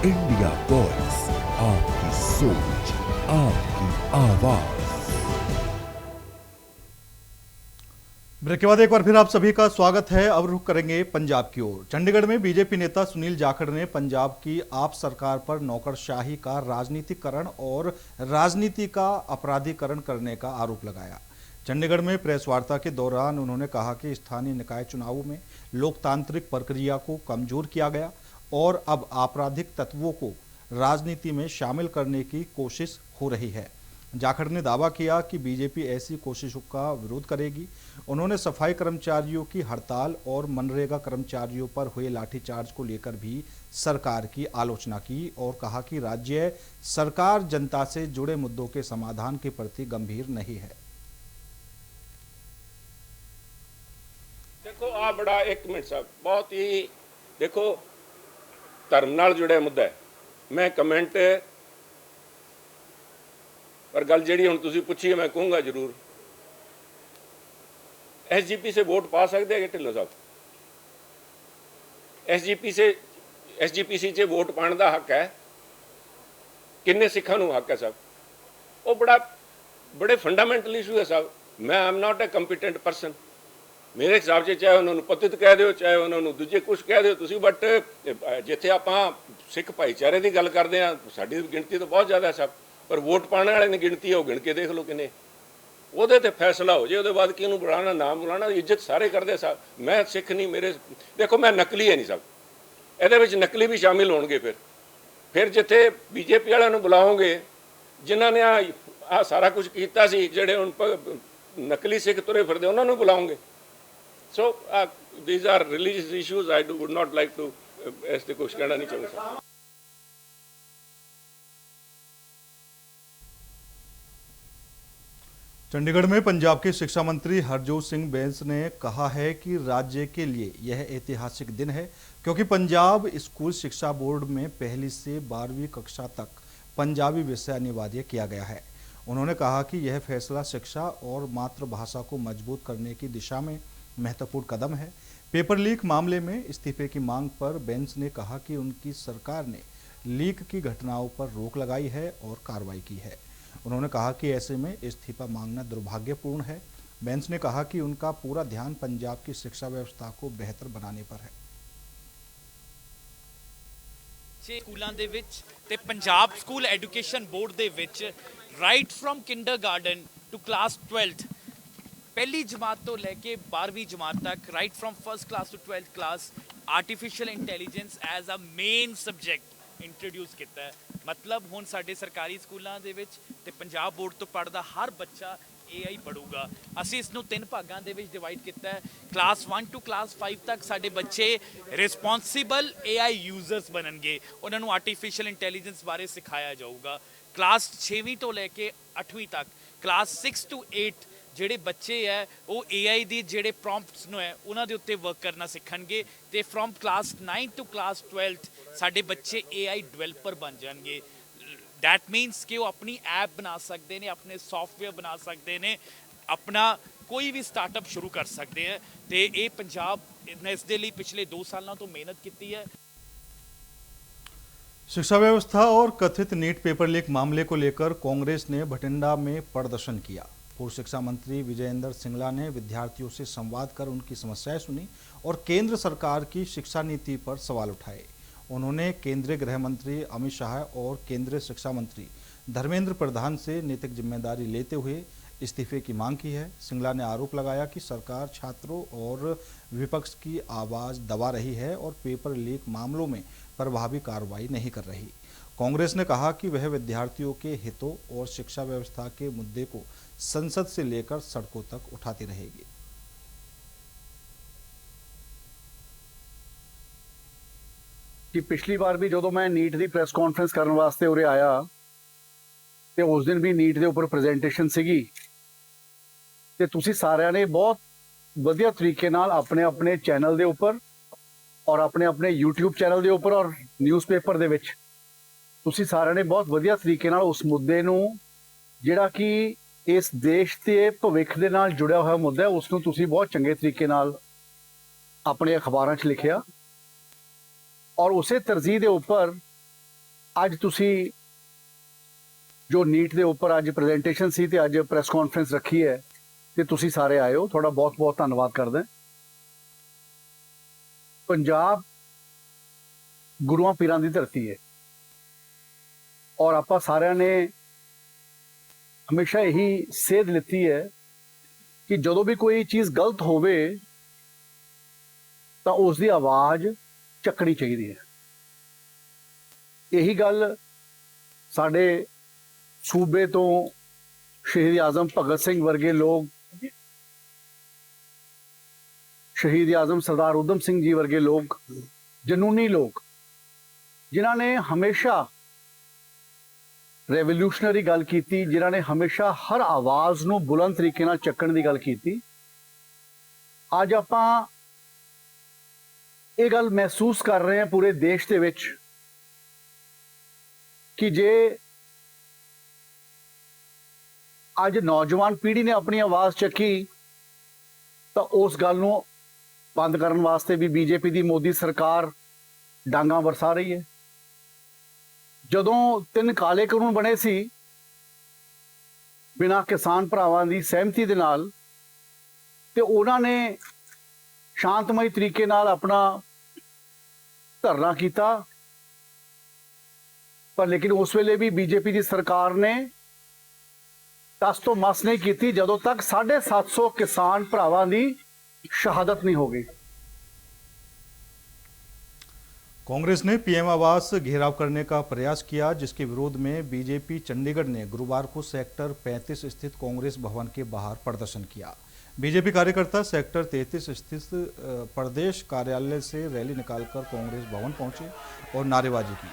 India voice, आपकी सोच, आपकी आवाज। ब्रेक के बाद एक बार फिर आप सभी का स्वागत है। अब रुख करेंगे पंजाब की ओर। चंडीगढ़ में बीजेपी नेता सुनील जाखड़ ने पंजाब की आप सरकार पर नौकरशाही का राजनीतिकरण और राजनीति का अपराधीकरण करने का आरोप लगाया। चंडीगढ़ में प्रेस वार्ता के दौरान उन्होंने कहा कि स्थानीय निकाय चुनावों में लोकतांत्रिक प्रक्रिया को कमजोर किया गया और अब आपराधिक तत्वों को राजनीति में शामिल करने की कोशिश हो रही है। जाखड़ ने दावा किया कि बीजेपी ऐसी कोशिशों का विरोध करेगी। उन्होंने सफाई कर्मचारियों की हड़ताल और मनरेगा कर्मचारियों पर हुए लाठीचार्ज को लेकर भी सरकार की आलोचना की और कहा कि राज्य सरकार जनता से जुड़े मुद्दों के समाधान के प्रति गंभीर नहीं है। देखो आ बड़ा एक मिनट साहब बहुत ही देखो धर्म नाल जुड़े मुद्दा है। मैं कमेंट पर गल जी हम तुम पूछी है मैं कहूँगा जरूर SGP से वोट पा सकते हैं ढिल्लों साहब? SGPC से वोट पाने का हक है? किन्ने सिखा हक है साहब? वो बड़े फंडामेंटल इशू है साहब। मैं I am not a competent person मेरे हिसाब से, चाहे उन्होंने पतित कह दो चाहे उन्होंने दूजे कुछ कह दो तुम, बट जिथे आप सिख भाईचारे की गल करते हैं साड़ी गिणती तो बहुत ज़्यादा है साहब, पर वोट पाने वाले ने गिणती है वो गिण के देख लो किन्ने, वो फैसला हो जाए। वो बाद कि बुलाना नाम बुलाना इज्जत सारे करते साहब। मैं सिख नहीं, मेरे देखो मैं नकली है नहीं साहब, ये नकली भी शामिल होंगे। फिर जिथे BJP वालों बुलाओगे जिन्होंने आ सारा कुछ किया जेडे हुण नकली सिख तुरे फिरदे उन्होंने बुलाओगे। So these are religious issues. I would not like to ask the question कहना नहीं चाहूँगा। चंडीगढ़ में पंजाब के शिक्षा मंत्री हरजोत सिंह बैंस ने कहा है कि राज्य के लिए यह ऐतिहासिक दिन है क्योंकि पंजाब स्कूल शिक्षा बोर्ड में पहली से 12वीं कक्षा तक पंजाबी विषय अनिवार्य किया गया है। उन्होंने कहा कि यह फैसला शिक्षा और मातृभाषा को मजबूत करने की दिशा में महत्वपूर्ण कदम है। पेपर लीक मामले में इस्तीफे की मांग पर बेंच ने कहा कि उनकी सरकार ने लीक की घटनाओं पर रोक लगाई है और कार्रवाई की है। उन्होंने कहा कि ऐसे में इस्तीफा मांगना दुर्भाग्यपूर्ण है। बेंच ने कहा कि उनका पूरा ध्यान पंजाब की शिक्षा व्यवस्था को बेहतर बनाने पर है। स्कूलों ਦੇ ਵਿੱਚ ਤੇ ਪੰਜਾਬ ਸਕੂਲ ਐਜੂਕੇਸ਼ਨ ਬੋਰਡ ਦੇ ਵਿੱਚ right from kindergarten to class 12th पहली जमात तो लैके 12वीं जमात तक right from first class to 12th class artificial intelligence as a main subject introduce किया है। मतलब हुण साडे सरकारी स्कूलों के विच ते पंजाब बोर्ड तो पढ़दा हर बच्चा AI पढ़ूगा। असीं इसनूं 3 भागां दे विच डिवाइड किया है। क्लास 1 टू क्लास 5 तक साडे बच्चे रिस्पॉन्सिबल AI यूजर्स बनणगे, उन्होंने आर्टिफिशियल इंटैलीजेंस बारे सिखाया जाऊगा। क्लास 6वीं तो लैके 8वीं तक क्लास 6 टू 8 ਜਿਹੜੇ ਬੱਚੇ ਹੈ ਉਹ AI ਦੀ ਜਿਹੜੇ ਪ੍ਰੌਂਪਟਸ ਨੂੰ ਹੈ ਉਹਨਾਂ ਦੇ ਉੱਤੇ ਵਰਕ ਕਰਨਾ ਸਿੱਖਣਗੇ ਤੇ from class 9 to class 12th ਸਾਡੇ ਬੱਚੇ AI ਡਿਵੈਲਪਰ ਬਣ ਜਾਣਗੇ। ਦੈਟ ਮੀਨਸ ਕਿ ਉਹ ਆਪਣੀ ਐਪ ਬਣਾ ਸਕਦੇ ਨੇ, ਆਪਣੇ ਸੌਫਟਵੇਅਰ ਬਣਾ ਸਕਦੇ ਨੇ, ਆਪਣਾ ਕੋਈ ਵੀ ਸਟਾਰਟਅਪ ਸ਼ੁਰੂ ਕਰ ਸਕਦੇ ਹੈ ਤੇ ਇਹ ਪੰਜਾਬ ਨੇ ਇਸ ਦੇ ਲਈ ਪਿਛਲੇ 2 ਸਾਲਾਂ ਤੋਂ ਮਿਹਨਤ ਕੀਤੀ है। शिक्षा व्यवस्था और कथित नीट पेपर लीक मामले को लेकर कांग्रेस ने भटिंडा में प्रदर्शन किया। पूर्व शिक्षा मंत्री विजयेंद्र सिंगला ने विद्यार्थियों से संवाद कर उनकी समस्याएं सुनी और केंद्र सरकार की शिक्षा नीति पर सवाल उठाए। उन्होंने केंद्रीय गृह मंत्री अमित शाह और केंद्रीय शिक्षा मंत्री धर्मेंद्र प्रधान से नैतिक जिम्मेदारी लेते हुए इस्तीफे की मांग की है। सिंगला ने आरोप लगाया कि सरकार छात्रों और विपक्ष की आवाज़ दबा रही है और पेपर लीक मामलों में प्रभावी कार्रवाई नहीं कर रही। कांग्रेस ने कहा कि वह विद्यार्थियों के हितों और शिक्षा व्यवस्था के मुद्दे को संसद से लेकर सड़कों तक उठाती रहेगी। कि पिछली बार भी जो मैं नीट की प्रेस कॉन्फ्रेंस करने वास्ते उरे आया तो उस दिन भी नीट के उपर प्रेजेंटेशन सीगी ते तुसी सारिਆਂ ने बहुत वधिया तरीके नाल अपने अपने चैनल के उपर और अपने अपने यूट्यूब चैनल के उपर और न्यूज़पेपर दे विच तुसी सारिਆਂ ने बहुत वधिया तरीके नाल उस मुद्दे नूं जिहड़ा कि इस देश के भविख दे नाल जुड़िया हुआ मुद्दा है उसनूं तुसी बहुत चंगे तरीके नाल अपने अखबारां 'च लिखिया और उसे तरजीह के उपर ਅੱਜ ਤੁਸੀਂ ਜੋ ਨੀਟ ਦੇ ਉੱਪਰ ਅੱਜ ਪ੍ਰੈਜੈਂਟੇਸ਼ਨ ਸੀ ਤੇ ਅੱਜ ਪ੍ਰੈਸ ਕਾਨਫਰੰਸ ਰੱਖੀ ਹੈ ਤੇ ਤੁਸੀਂ ਸਾਰੇ ਆਏ ਹੋ, ਤੁਹਾਡਾ ਬਹੁਤ ਬਹੁਤ ਧੰਨਵਾਦ ਕਰਦਾ। ਪੰਜਾਬ ਗੁਰੂਆਂ ਪੀਰਾਂ ਦੀ ਧਰਤੀ ਹੈ ਔਰ ਆਪਾਂ ਸਾਰਿਆਂ ਨੇ ਹਮੇਸ਼ਾ ਇਹੀ ਸੇਧ ਲਿੱਤੀ ਹੈ ਕਿ ਜਦੋਂ ਵੀ ਕੋਈ ਚੀਜ਼ ਗਲਤ ਹੋਵੇ ਤਾਂ ਉਸ ਦੀ ਆਵਾਜ਼ ਚੱਕਣੀ ਚਾਹੀਦੀ ਹੈ। ਇਹੀ ਗੱਲ ਸਾਡੇ सूबे तो शहीद आजम भगत सिंह वर्गे लोग, शहीद आजम सरदार उधम सिंह जी वर्गे लोग, जनूनी लोग जिन्हों ने हमेशा रेवोल्यूशनरी गल की, जिन्हों ने हमेशा हर आवाज़ नूं बुलंद तरीके नाल चक्कण दी गल की। अज आपां ये गल महसूस कर रहे हैं पूरे देश दे विच कि जे ਅੱਜ नौजवान पीढ़ी ने अपनी आवाज़ चकी तो उस गल नूं बंद करने वास्ते भी बीजेपी की मोदी सरकार डांगा वरसा रही है। जदों 3 काले कानून बने सी बिना किसान भरावां दी सहमति दे नाल ते उन्हां ने शांतमई तरीके नाल अपना धरना कीता, पर लेकिन उस वेले भी बीजेपी की सरकार ने टस तो मस नहीं की जदों तक 750 किसान भरावां दी शहादत नहीं हो गई। कांग्रेस ने पीएम आवास घेराव करने का प्रयास किया, जिसके विरोध में बीजेपी चंडीगढ़ ने गुरुवार को सेक्टर 35 स्थित कांग्रेस भवन के बाहर प्रदर्शन किया। बीजेपी कार्यकर्ता सेक्टर 33 स्थित प्रदेश कार्यालय से रैली निकालकर कांग्रेस भवन पहुंचे और नारेबाजी की।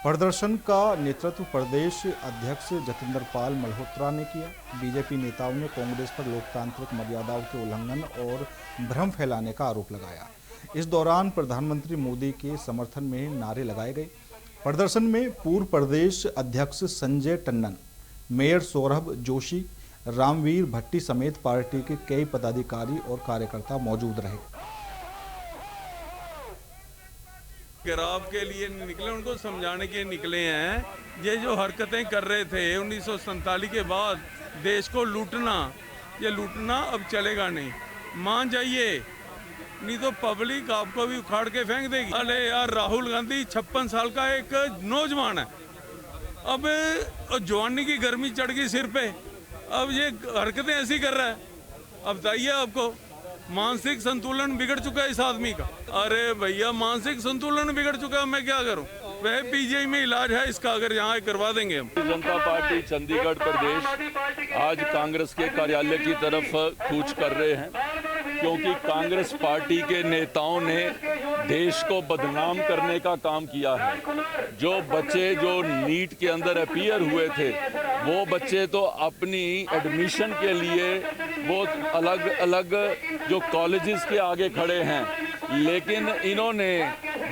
प्रदर्शन का नेतृत्व प्रदेश अध्यक्ष जतिंदर पाल मल्होत्रा ने किया। बीजेपी नेताओं ने कांग्रेस पर लोकतांत्रिक मर्यादाओं के उल्लंघन और भ्रम फैलाने का आरोप लगाया। इस दौरान प्रधानमंत्री मोदी के समर्थन में नारे लगाए गए। प्रदर्शन में पूर्व प्रदेश अध्यक्ष संजय टंडन, मेयर सौरभ जोशी, रामवीर भट्टी समेत पार्टी के कई पदाधिकारी और कार्यकर्ता मौजूद रहे। घेराव के लिए निकले, उनको समझाने के निकले हैं। ये जो हरकतें कर रहे थे 1947 के बाद देश को लूटना, ये लूटना अब चलेगा नहीं। मान जाइए, नहीं तो पब्लिक आपको भी उखाड़ के फेंक देगी। अरे यार, राहुल गांधी 56 साल का एक नौजवान है, अब जवानी की गर्मी चढ़ गई सिर पे, अब ये हरकतें ऐसी कर रहा है। अब बताइए, आपको मानसिक संतुलन बिगड़ चुका है इस आदमी का। अरे भैया, मानसिक संतुलन बिगड़ चुका है, मैं क्या करूं? वह पीजीआई में इलाज है इसका, अगर यहाँ करवा देंगे हम। जनता पार्टी चंडीगढ़ प्रदेश आज कांग्रेस के कार्यालय की तरफ कूच कर रहे हैं, क्योंकि कांग्रेस पार्टी के नेताओं ने देश को बदनाम करने का काम किया है। जो बच्चे जो नीट के अंदर अपीयर हुए थे, वो बच्चे तो अपनी एडमिशन के लिए वो अलग अलग जो कॉलेजेस के आगे खड़े हैं, लेकिन इन्होंने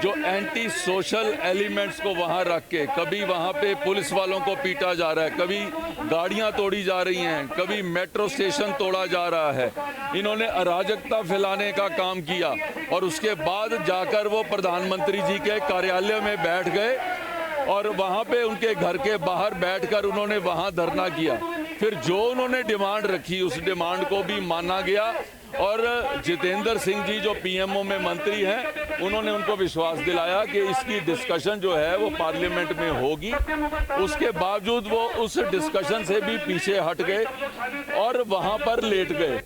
जो एंटी सोशल एलिमेंट्स को वहां रख के, कभी वहां पे पुलिस वालों को पीटा जा रहा है, कभी गाड़ियां तोड़ी जा रही हैं, कभी मेट्रो स्टेशन तोड़ा जा रहा है। इन्होंने अराजकता फैलाने का काम किया और उसके बाद जाकर वो प्रधानमंत्री जी के कार्यालय में बैठ गए और वहां पे उनके घर के बाहर बैठकर उन्होंने वहां धरना किया। फिर जो उन्होंने डिमांड रखी, उस डिमांड को भी माना गया और जितेंद्र सिंह जी जो पीएमओ में मंत्री हैं, उन्होंने उनको विश्वास दिलाया कि इसकी डिस्कशन जो है वो पार्लियामेंट में होगी। उसके बावजूद वो उस डिस्कशन से भी पीछे हट गए और वहां पर लेट गए।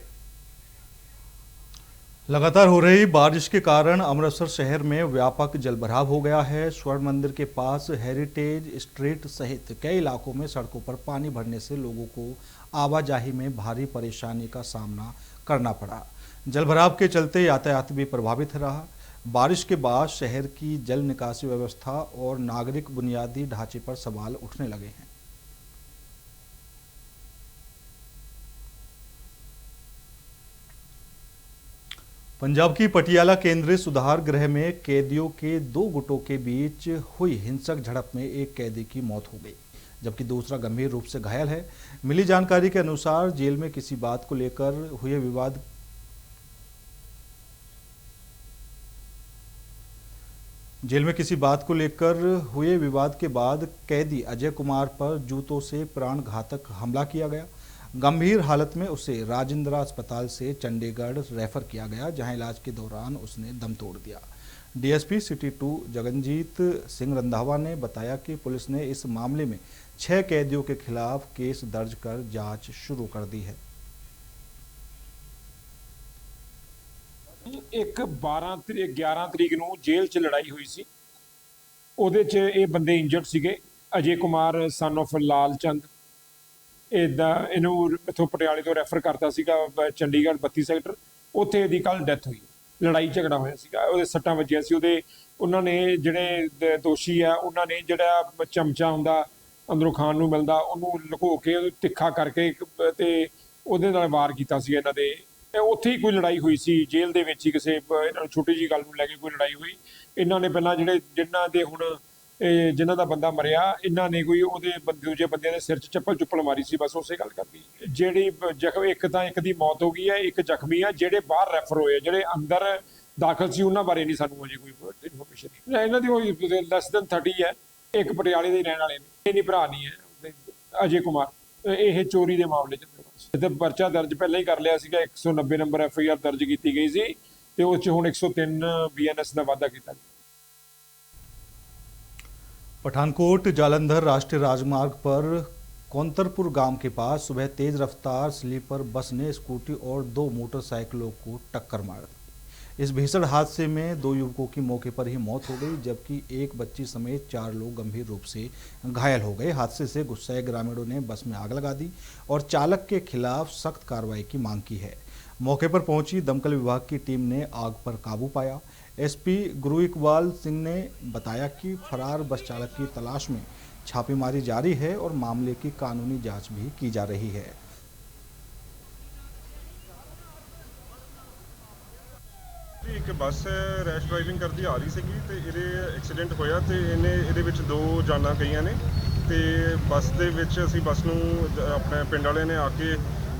लगातार हो रही बारिश के कारण अमृतसर शहर में व्यापक जलभराव हो गया है। स्वर्ण मंदिर के पास हेरिटेज स्ट्रीट सहित कई इलाकों में सड़कों पर पानी भरने से लोगों को आवाजाही में भारी परेशानी का सामना करना पड़ा। जलभराव के चलते यातायात भी प्रभावित रहा। बारिश के बाद शहर की जल निकासी व्यवस्था और नागरिक बुनियादी ढांचे पर सवाल उठने लगे हैं। पंजाब की पटियाला केंद्रीय सुधार गृह में कैदियों के 2 गुटों के बीच हुई हिंसक झड़प में एक कैदी की मौत हो गई, जबकि दूसरा गंभीर रूप से घायल है। मिली जानकारी के अनुसार जेल में किसी बात को लेकर हुए विवाद जेल में किसी बात को लेकर हुए विवाद के बाद कैदी अजय कुमार पर जूतों से प्राणघातक हमला किया गया। गंभीर हालत में उसे राजेंद्रा अस्पताल से चंडीगढ़ रेफर किया गया, जहां इलाज के दौरान उसने दम तोड़ दिया। डीएसपी सिटी 2 जगनजीत सिंह रंधावा ने बताया कि पुलिस ने इस मामले में 6 कैदियों के खिलाफ केस दर्ज कर जांच शुरू कर दी है। एक 11 तरीक ਨੂੰ ਜੇਲ੍ਹ 'ਚ ਲੜਾਈ ਹੋਈ ਸੀ। ਉਹਦੇ 'ਚ ਇਹ ਬੰਦੇ ਇੰਜਰਡ ਸੀਗੇ। ਅਜੇ ਕੁਮਾਰ ਸਨ ਆਫ ਲਾਲ ਚੰਦ, ਇਹਨੂੰ ਇੱਥੋਂ ਪਟਿਆਲੇ ਤੋਂ ਰੈਫਰ ਕਰਤਾ ਸੀਗਾ ਚੰਡੀਗੜ੍ਹ 32 ਸੈਕਟਰ। ਉੱਥੇ ਇਹਦੀ ਕੱਲ ਡੈਥ ਹੋਈ। ਲੜਾਈ ਝਗੜਾ ਹੋਇਆ ਸੀਗਾ, ਉਹਦੇ ਸੱਟਾਂ ਵੱਜੀਆਂ ਸੀ। ਉਹਨਾਂ ਨੇ ਜਿਹੜੇ ਦੋਸ਼ੀ ਆ, ਉਹਨਾਂ ਨੇ ਜਿਹੜਾ ਚਮਚਾ ਹੁੰਦਾ ਅੰਦਰੋਂ ਖਾਣ ਨੂੰ ਮਿਲਦਾ, ਉਹਨੂੰ ਲੁਕੋ ਕੇ ਉਹਨੂੰ ਤਿੱਖਾ ਕਰਕੇ ਤੇ ਉਹਦੇ ਨਾਲ ਵਾਰ ਕੀਤਾ ਸੀ ਇਹਨਾਂ ਦੇ। ਉੱਥੇ ਹੀ ਕੋਈ ਲੜਾਈ ਹੋਈ ਸੀ ਜੇਲ੍ਹ ਦੇ ਵਿੱਚ ਹੀ, ਕਿਸੇ ਇਹਨਾਂ ਨੂੰ ਛੋਟੀ ਜਿਹੀ ਗੱਲ ਨੂੰ ਲੈ ਕੇ ਕੋਈ ਲੜਾਈ ਹੋਈ। ਇਹਨਾਂ ਨੇ ਪਹਿਲਾਂ ਜਿਨ੍ਹਾਂ ਦੇ ਹੁਣ ਜਿਨ੍ਹਾਂ ਦਾ ਬੰਦਾ ਮਰਿਆ, ਇਹਨਾਂ ਨੇ ਕੋਈ ਉਹਦੇ ਦੂਜੇ ਬੰਦਿਆਂ ਦੇ ਸਿਰ 'ਚ ਚੱਪਲ ਮਾਰੀ ਸੀ। ਬਸ ਉਸੇ ਗੱਲ ਕਰਦੀ। ਜਿਹੜੀ ਜ਼ਖਮ ਇੱਕ ਦੀ ਮੌਤ ਹੋ ਗਈ ਹੈ, ਇੱਕ ਜ਼ਖਮੀ ਆ। ਜਿਹੜੇ ਬਾਹਰ ਰੈਫਰ ਹੋਏ, ਜਿਹੜੇ ਅੰਦਰ ਦਾਖਲ ਸੀ, ਉਹਨਾਂ ਬਾਰੇ ਨਹੀਂ ਸਾਨੂੰ ਅਜੇ ਕੋਈ ਇਨਫੋਰਮੇਸ਼ਨ ਨਹੀਂ। ਇਹਨਾਂ ਦੀ ਉਹ ਲੈਸ ਦੈਨ 30 ਹੈ। ਇੱਕ ਪਟਿਆਲੇ ਦੇ ਰਹਿਣ ਵਾਲੇ ਨੇ, ਇਹ ਨਹੀਂ ਭਰਾ ਨਹੀਂ ਹੈ ਅਜੇ ਕੁਮਾਰ। ਇਹ ਚੋਰੀ ਦੇ ਮਾਮਲੇ 'ਚ ਤੇ ਪਰਚਾ ਦਰਜ ਪਹਿਲਾਂ ਹੀ ਕਰ ਲਿਆ ਸੀਗਾ। 190 ਨੰਬਰ FIR ਦਰਜ ਕੀਤੀ ਗਈ ਸੀ ਤੇ ਉਸ 'ਚ ਹੁਣ 103 BNS ਦਾ ਵਾਅਦਾ ਕੀਤਾ ਗਿਆ। पठानकोट जालंधर राष्ट्रीय राजमार्ग पर कौंतरपुर गांव के पास सुबह तेज रफ्तार स्लीपर बस ने स्कूटी और 2 मोटरसाइकिलों को टक्कर मार दी। इस भीषण हादसे में 2 युवकों की मौके पर ही मौत हो गई, जबकि एक बच्ची समेत 4 लोग गंभीर रूप से घायल हो गए। हादसे से गुस्साए ग्रामीणों ने बस में आग लगा दी और चालक के खिलाफ सख्त कार्रवाई की मांग की है। मौके पर पहुंची दमकल विभाग की टीम ने आग पर काबू पाया। SP गुरु इकबाल सिंह ने बताया कि फरार बस चालक की तलाश में छापेमारी जारी है और मामले की कानूनी जांच भी की जा रही है। एक बस रैश ड्राइविंग करती आ रही ਸੀਗੀ ਤੇ ਇਹਦੇ ਐਕਸੀਡੈਂਟ ਹੋਇਆ ਤੇ ਇਹਦੇ ਵਿੱਚ 2 ਜਾਨਾਂ ਗਈਆਂ ਨੇ ਤੇ ਬੱਸ ਦੇ ਵਿੱਚ ਅਸੀਂ ਬੱਸ ਨੂੰ ਆਪਣੇ ਪਿੰਡ ਵਾਲਿਆਂ ਨੇ ਆ ਕੇ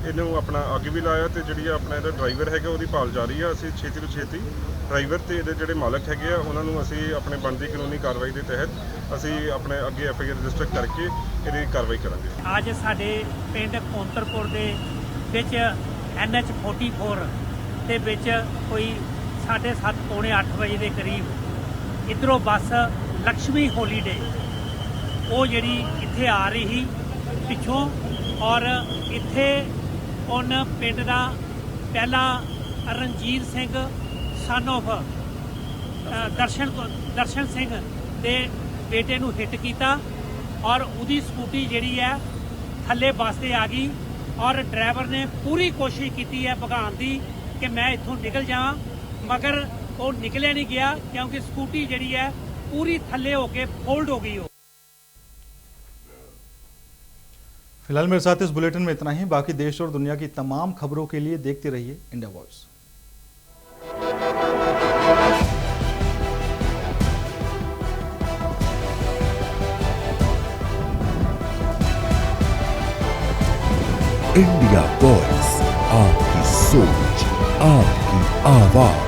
ਇਹਨੂੰ ਆਪਣਾ ਅੱਗ ਵੀ ਲਾਇਆ ਤੇ ਜਿਹੜੀ ਆਪਣਾ ਇਹਦਾ ਡਰਾਈਵਰ ਹੈਗਾ ਉਹਦੀ ਭਾਲ ਜਾਰੀ ਆ। ਅਸੀਂ ਛੇਤੀ ਤੋਂ ਛੇਤੀ ਡਰਾਈਵਰ ਤੇ ਇਹਦੇ ਜਿਹੜੇ ਮਾਲਕ ਹੈਗੇ ਆ ਉਹਨਾਂ ਨੂੰ ਅਸੀਂ ਆਪਣੇ ਬਣਦੀ ਕਾਨੂੰਨੀ ਕਾਰਵਾਈ ਦੇ ਤਹਿਤ ਅਸੀਂ ਆਪਣੇ ਅੱਗੇ FIR ਰਜਿਸਟਰ ਕਰਕੇ ਇਹਦੀ ਕਾਰਵਾਈ ਕਰਾਂਗੇ। ਅੱਜ ਸਾਡੇ ਪਿੰਡ ਕੌਂਤਰਪੁਰ ਦੇ ਵਿੱਚ NH 44 ਦੇ ਵਿੱਚ ਕੋਈ 7:30 ਪੌਣੇ 8 ਵਜੇ ਦੇ ਕਰੀਬ ਇੱਧਰੋਂ ਬੱਸ ਲక్ష్ਮੀ ਹੋਲੀਡੇ ਉਹ ਜਿਹੜੀ ਇੱਥੇ ਆ ਰਹੀ ਸੀ ਪਿੱਛੋਂ, ਔਰ ਇੱਥੇ ਉਹਨ ਪਿੰਡ ਦਾ ਪਹਿਲਾ ਰਣਜੀਤ ਸਿੰਘ ਸਨ ਆਫ ਦਰਸ਼ਨ ਸਿੰਘ ਦੇ ਬੇਟੇ ਨੂੰ ਹਿੱਟ ਕੀਤਾ ਔਰ ਉਹਦੀ ਸਕੂਟੀ ਜਿਹੜੀ ਹੈ ਥੱਲੇ ਬੱਸ ਤੇ ਆ ਗਈ ਔਰ ਡਰਾਈਵਰ ਨੇ ਪੂਰੀ ਕੋਸ਼ਿਸ਼ ਕੀਤੀ ਹੈ ਭਗਾਉਣ ਦੀ ਕਿ ਮੈਂ ਇੱਥੋਂ ਨਿਕਲ ਜਾਵਾਂ, मगर वो निकले नहीं गया क्योंकि स्कूटी जी है पूरी थले होके फोल्ड हो गई हो। फिलहाल मेरे साथ इस बुलेटिन में इतना ही। बाकी देश और दुनिया की तमाम खबरों के लिए देखते रहिए इंडिया वॉइस। इंडिया वॉइस, आपकी सोच, आपकी आवाज।